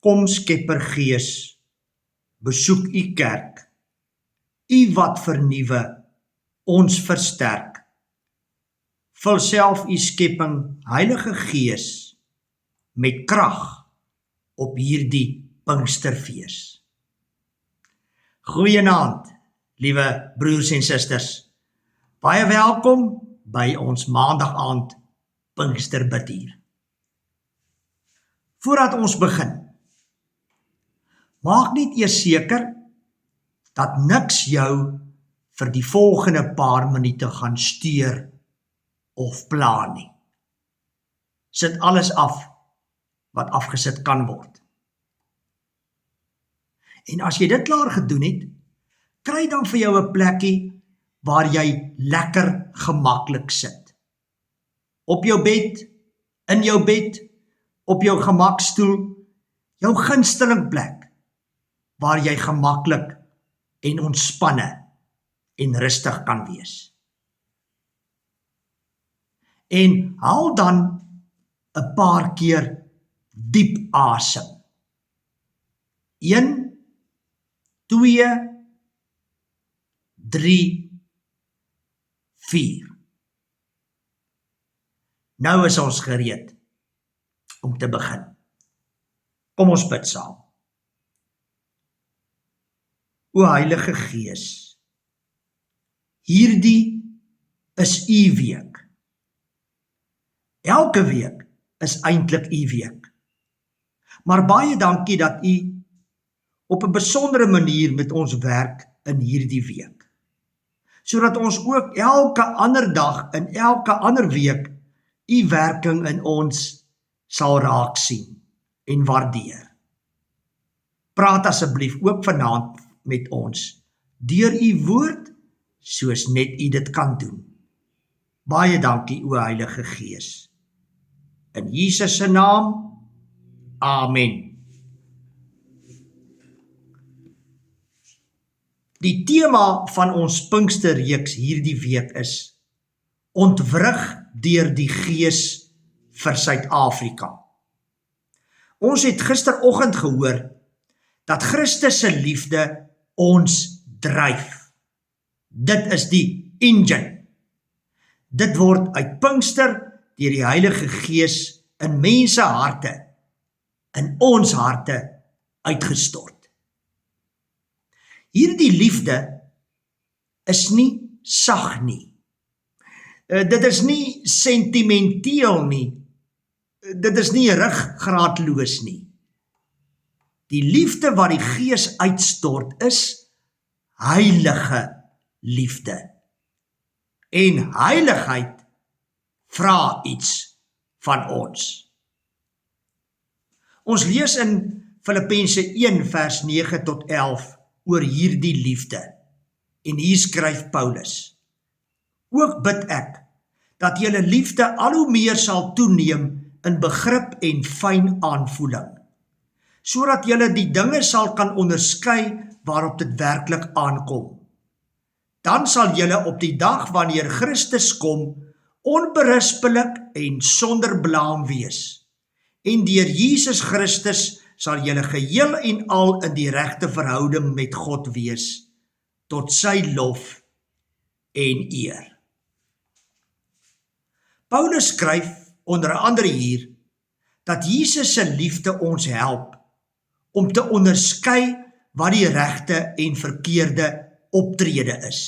Kom Skeppergees, besoek u kerk, u wat vernuwe, ons versterk. Vul self u skepping, Heilige Gees, met krag op hierdie Pinksterfees. Goeienaand, liewe broers en susters. Baie welkom by ons maandag aand Pinksterbidtuur. Voordat ons begin, maak net eers seker dat niks jou vir die volgende paar minute gaan steur of pla nie. Sit alles af wat afgesit kan word. En as jy dit klaar gedoen het, kry dan vir jou 'n plekkie waar jy lekker gemaklik sit. Op jou bed, in jou bed, op jou gemakstoel, jou gunsteling plek, waar jy gemaklik en ontspanne en rustig kan wees. En haal dan 'n paar keer diep asem. 1, 2, 3, 4. Nou is ons gereed om te begin. Kom ons bid saam. O Heilige Gees, hierdie is u week. Elke week is eintlik u week. Maar baie dankie dat u op 'n besondere manier met ons werk in hierdie week, sodat ons ook elke ander dag en elke ander week u werking in ons sal raak sien en waardeer. Praat asseblief ook vanaand met ons deur u woord, soos net u dit kan doen. Baie dankie, o Heilige Gees. In Jesus se naam, amen. Die tema van ons Pinksterreeks hierdie week is ontwrig deur die Gees vir Suid-Afrika. Ons het gisteroggend gehoor dat Christus se liefde ons dryf. Dit is die engine. Dit word uit Pinkster deur die Heilige Gees in mense harte, in ons harte uitgestort. Hierdie liefde is nie sag nie. Dit is nie sentimenteel nie. Dit is nie ruggraatloos nie. Die liefde wat die Gees uitstort is heilige liefde. En heiligheid vra iets van ons. Ons lees in Filippense 1 vers 9 tot 11 oor hierdie liefde. En hier skryf Paulus: Ook bid ek dat julle liefde al hoe meer sal toeneem in begrip en fyn aanvoeling, sodat julle die dinge sal kan onderskei waarop dit werklik aankom. Dan sal julle op die dag wanneer Christus kom, onberispelik en sonder blaam wees. En deur Jesus Christus sal julle geheel en al in die regte verhouding met God wees, tot sy lof en eer. Paulus skryf onder andere hier, dat Jesus se liefde ons help om te onderskei wat die regte en verkeerde optrede is,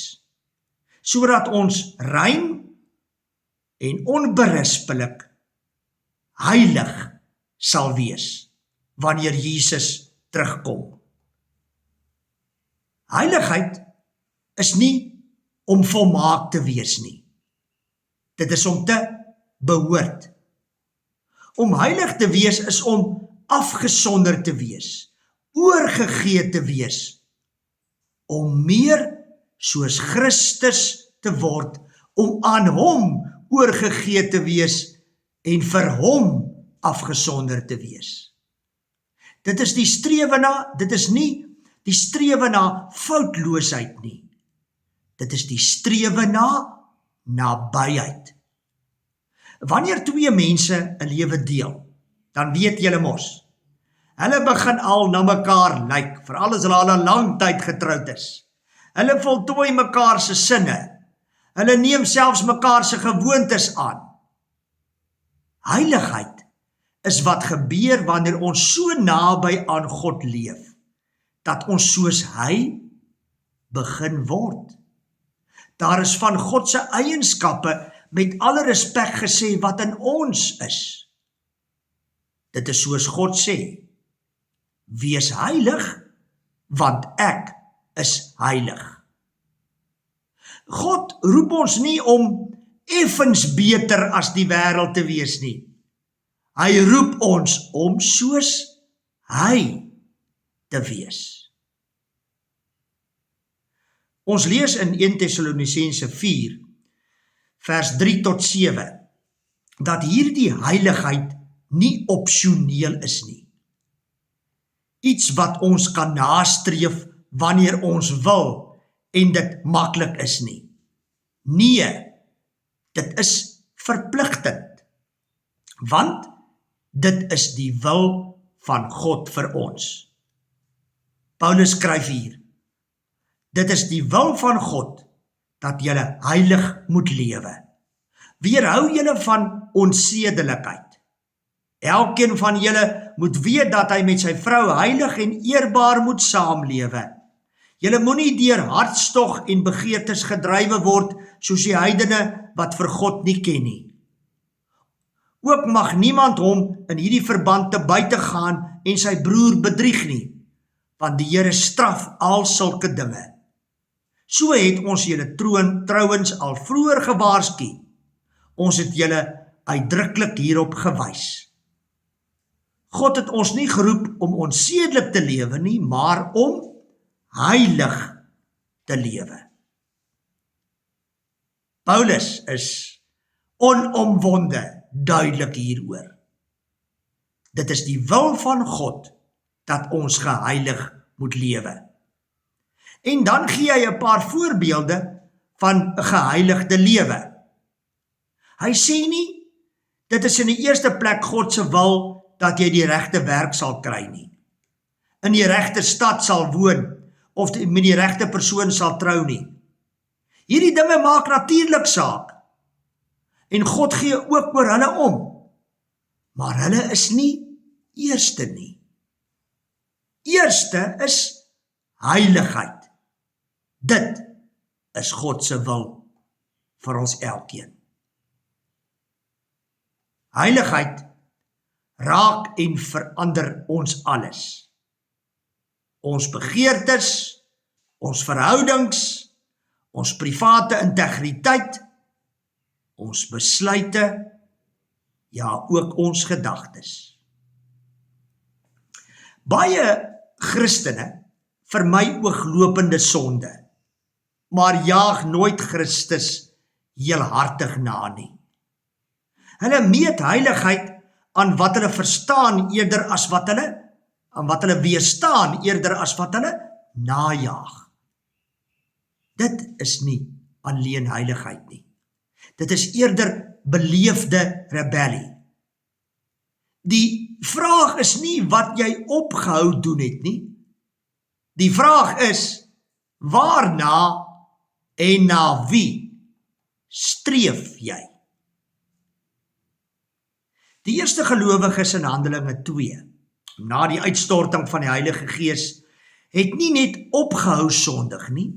sodat ons rein en onberispelik heilig sal wees wanneer Jesus terugkom. Heiligheid is nie om volmaak te wees nie. Dit is om te behoort. Om heilig te wees is om afgesonder te wees, oorgegee te wees, om meer soos Christus te word, om aan hom oorgegee te wees en vir hom afgesonder te wees. Dit is die strewe na, dit is nie die strewe na foutloosheid nie. Dit is die strewe na nabyheid. Wanneer twee mense 'n lewe deel, dan weet julle mos, Hulle begin al na mekaar lyk, veral as hulle al 'n lang tyd getroud is. Hulle voltooi mekaar se sinne. Hulle neem selfs mekaar se gewoontes aan. Heiligheid is wat gebeur wanneer ons so naby aan God leef, dat ons soos hy begin word. Daar is van God se eienskappe met alle respek gesê wat in ons is. Dit is soos God sê, wees heilig, want ek is heilig. God roep ons nie om effens beter as die wêreld te wees nie. Hy roep ons om soos hy te wees. Ons lees in 1 Tessalonisense 4, vers 3 tot 7, dat hierdie heiligheid nie opsioneel is nie. Iets wat ons kan nastreef wanneer ons wil en dit maklik is nie. Nee, dit is verpligtend, want dit is die wil van God vir ons. Paulus skryf hier, dit is die wil van God, dat julle heilig moet lewe. Weerhou julle van onsedelikheid. Elkeen van julle moet weet dat hy met sy vrou heilig en eerbaar moet saamlewe. Julle moenie deur hartstog en begeertes gedrywe word, soos die heidene wat vir God nie ken nie. Ook mag niemand hom in hierdie verband te buite gaan en sy broer bedrieg nie, want die Here straf al sulke dinge. So het ons julle trouwens al vroeër gewaarsku. Ons het julle uitdruklik hierop gewys. God het ons nie geroep om onsedelik te lewe nie, maar om heilig te lewe. Paulus is onomwonde duidelik hieroor. Dit is die wil van God dat ons geheilig moet lewe. En dan gee hy 'n paar voorbeelde van 'n geheiligde lewe. Hy sê nie, dit is in die eerste plek God se wil dat jy die regte werk sal kry nie, in die regte stad sal woon, of met die regte persoon sal trou nie. Hierdie dinge maak natuurlik saak, en God gee ook oor hulle om, maar hulle is nie eerste nie. Eerste is heiligheid. Dit is God se wil vir ons elkeen. Heiligheid raak en verander ons alles. Ons begeertes, ons verhoudings, ons private integriteit, ons besluite, ja, ook ons gedagtes. Baie Christene vermy ooglopende sonde, maar jaag nooit Christus heelhartig na nie. Hulle meet heiligheid aan wat hulle verstaan eerder as wat hulle weerstaan eerder as wat hulle najaag. Dit is nie alleen heiligheid nie. Dit is eerder beleefde rebellie. Die vraag is nie wat jy opgehou doen het nie. Die vraag is, waarna en na wie streef jy? Die eerste gelowiges in Handelinge 2, na die uitstorting van die Heilige Gees, het nie net opgehou sondig nie.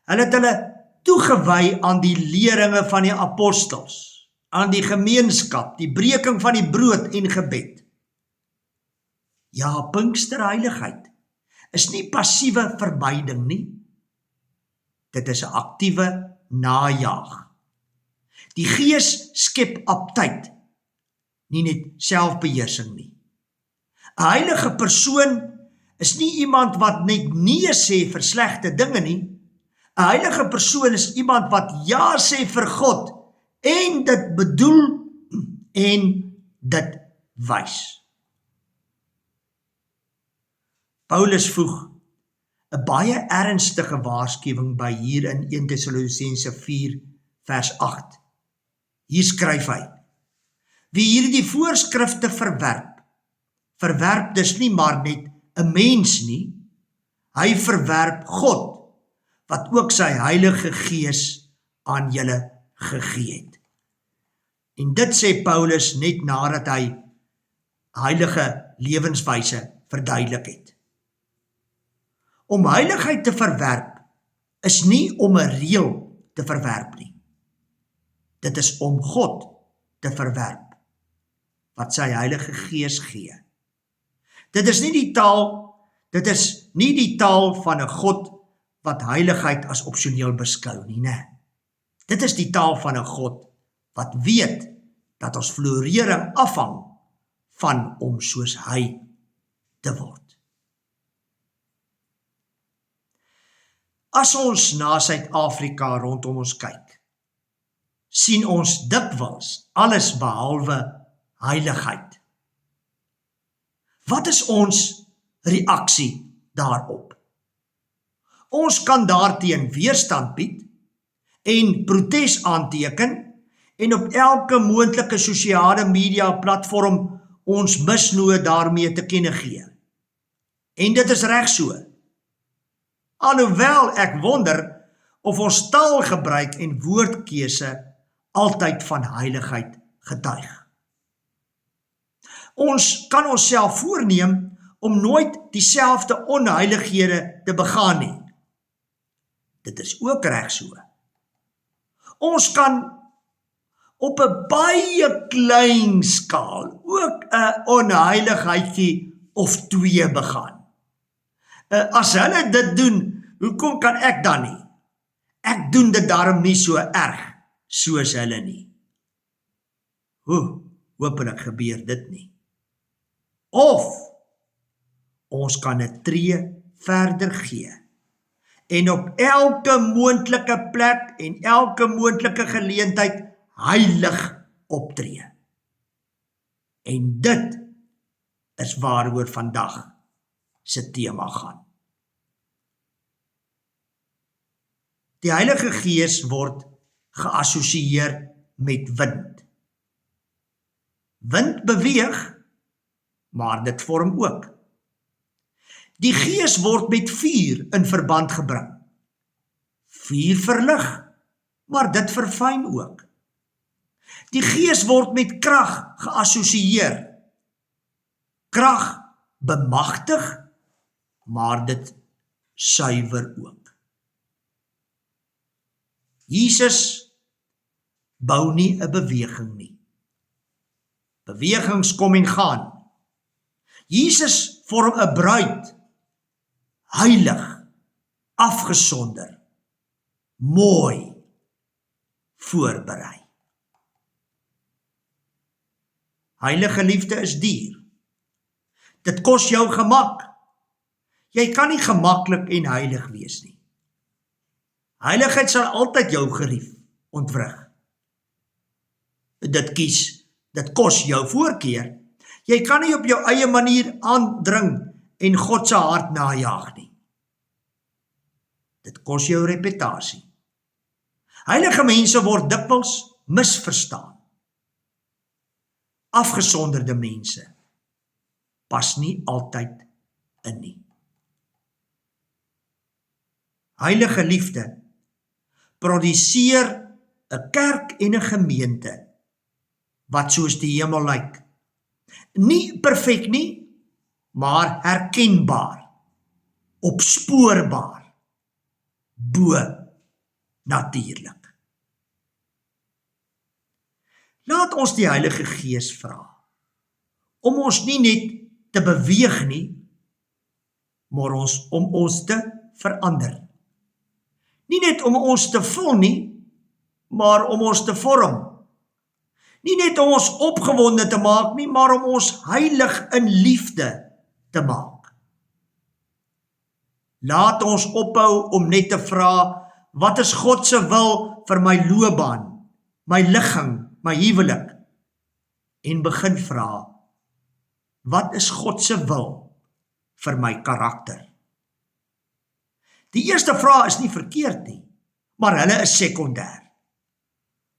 Hulle het hulle toegewy aan die leringe van die apostels, aan die gemeenskap, die breking van die brood en gebed. Ja, Pinksterheiligheid is nie passiewe vermyding nie. Dit is 'n aktiewe najaag. Die Gees skep aptyt, nie net selfbeheersing nie. 'n Heilige persoon is nie iemand wat net nee sê vir slegte dinge nie. 'n Heilige persoon is iemand wat ja sê vir God en dit bedoel en dit wys. Paulus voeg 'n baie ernstige waarskuwing by hier in 1 Tessalonisense 4 vers 8. Hier skryf hy: wie hierdie voorskrifte verwerp, verwerp dus nie maar net 'n mens nie, hy verwerp God, wat ook sy Heilige Gees aan julle gegee het. En dit sê Paulus net nadat hy heilige lewenswyse verduidelik het. Om heiligheid te verwerp is nie om 'n reël te verwerp nie. Dit is om God te verwerp, wat sy Heilige Gees gee. Dit is nie die taal van 'n God wat heiligheid as opsioneel beskou nie, né? Dit is die taal van 'n God wat weet dat ons florering afhang van om soos hy te word. As ons na Suid-Afrika rondom ons kyk, sien ons dikwels alles behalwe heiligheid. Wat is ons reaksie daarop? Ons kan daarteen weerstand bied en protes aanteken en op elke moontlike sosiale media platform ons misnoë daarmee te kenne gee. En dit is reg so. Alhoewel ek wonder of ons taalgebruik en woordkeuse altyd van heiligheid getuig. Ons kan onsself voorneem om nooit dieselfde onheilighede te begaan nie. Dit is ook reg so. Ons kan op 'n baie klein skaal ook 'n onheiligheidjie of twee begaan. As hulle dit doen, hoekom kan ek dan nie? Ek doen dit daarom nie so erg soos hulle nie. Hopelik gebeur dit nie. Of ons kan 'n tree verder gee en op elke moontlike plek en elke moontlike geleentheid heilig optree. En dit is waaroor vandag se tema gaan. Die Heilige Gees word geassosieer met wind. Wind beweeg, maar dit vorm ook. Die Gees word met vuur in verband gebring. Vuur verlig, maar dit verfyn ook. Die Gees word met krag geassosieer. Krag bemagtig, maar dit suiwer ook. Jesus bou nie 'n beweging nie. Bewegings kom en gaan. Jesus vorm 'n bruid, heilig, afgesonder, mooi, voorberei. Heilige liefde is duur. Dit kos jou gemak. Jy kan nie gemaklik en heilig wees nie. Heiligheid sal altyd jou gerief, ontwrig. Dit kos jou voorkeur. Jy kan nie op jou eie manier aandring en God se hart najag nie. Dit kos jou reputasie. Heilige mense word dikwels misverstaan. Afgesonderde mense pas nie altyd in nie. Heilige liefde produseer 'n kerk en 'n gemeente wat soos die hemel lyk. Nie perfek nie, maar herkenbaar, opspoorbaar, bo natuurlik. Laat ons die Heilige Gees vra om ons nie net te beweeg nie, maar om ons te verander. Nie net om ons te vul nie, maar om ons te vorm. Nie net om ons opgewonde te maak nie, maar om ons heilig in liefde te maak. Laat ons ophou om net te vra, wat is God se wil vir my loopbaan, my ligging, my huwelik? En begin vra, wat is God se wil vir my karakter? Die eerste vraag is nie verkeerd nie, maar hulle is sekondêr.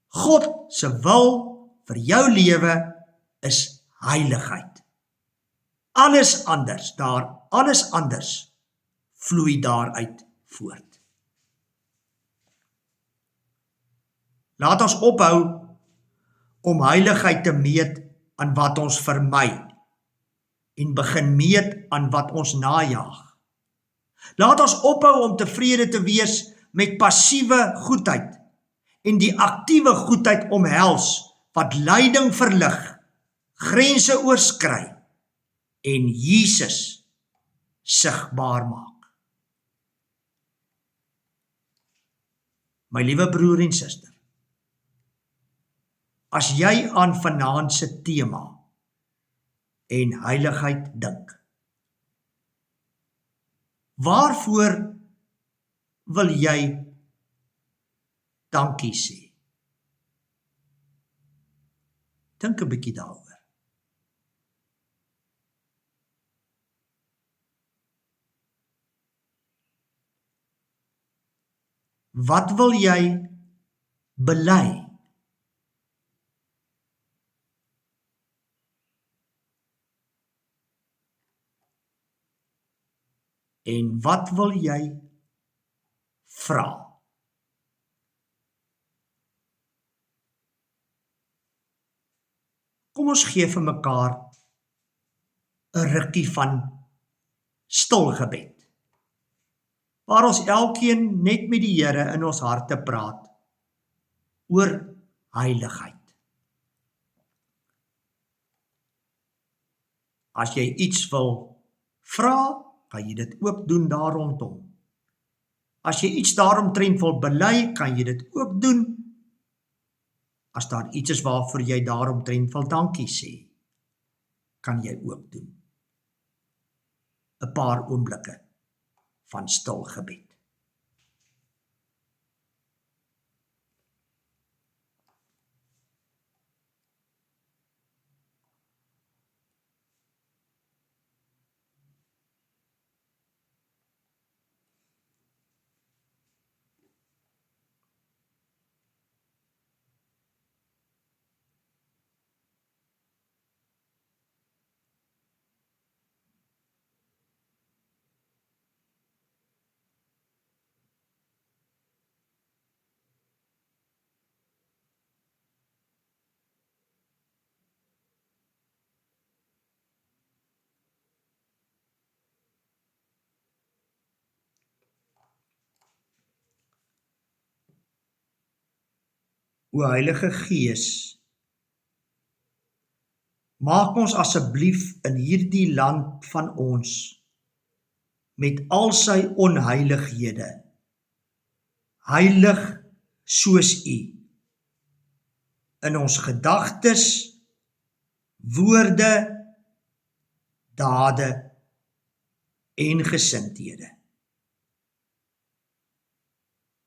God se wil vir jou lewe is heiligheid. alles anders vloei daaruit voort. Laat ons ophou om heiligheid te meet aan wat ons vermy en begin meet aan wat ons najaag. Laat ons ophou om tevrede te wees met passiewe goedheid en die aktiewe goedheid omhels wat lyding verlig, grense oorskry en Jesus sigbaar maak. My liewe broer en suster, as jy aan vanaand se tema en heiligheid dink, waarvoor wil jy dankie sê? Dink 'n bietjie daaroor. Wat wil jy bely? En wat wil jy vra? Kom ons gee vir mekaar 'n rukkie van stil gebed, waar ons elkeen net met die Here in ons harte praat oor heiligheid. As jy iets wil vra, kan jy dit ook doen daar rondom. As jy iets daaromtrent wil bely, kan jy dit ook doen. As daar iets is waarvoor jy daaromtrent wil dankie sê, kan jy ook doen. 'n Paar oomblikke van stil gebed. O Heilige Gees, maak ons asseblief in hierdie land van ons met al sy onheilighede heilig soos U in ons gedagtes, woorde, dade en gesindhede.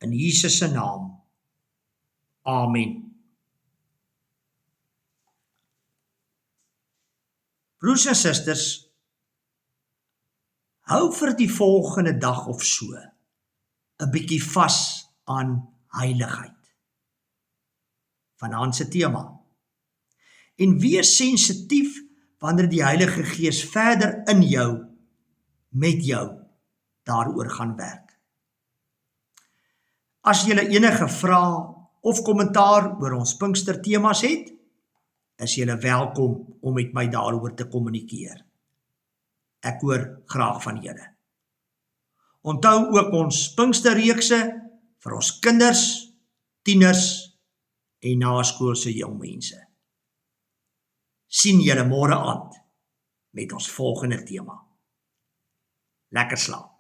In Jesus se naam. Amen. Broers en susters, hou vir die volgende dag of so 'n bietjie vas aan heiligheid. Vanaand se tema. En wees sensitief wanneer die Heilige Gees verder in jou, met jou, daaroor gaan werk. As jy enige vrae of kommentaar oor ons Pinkster temas het, is jy welkom om met my daaroor te kommunikeer. Ek hoor graag van julle. Onthou ook ons Pinksterreekse vir ons kinders, tieners en naskoolse jongmense. Sien julle môre aand met ons volgende tema. Lekker slaap.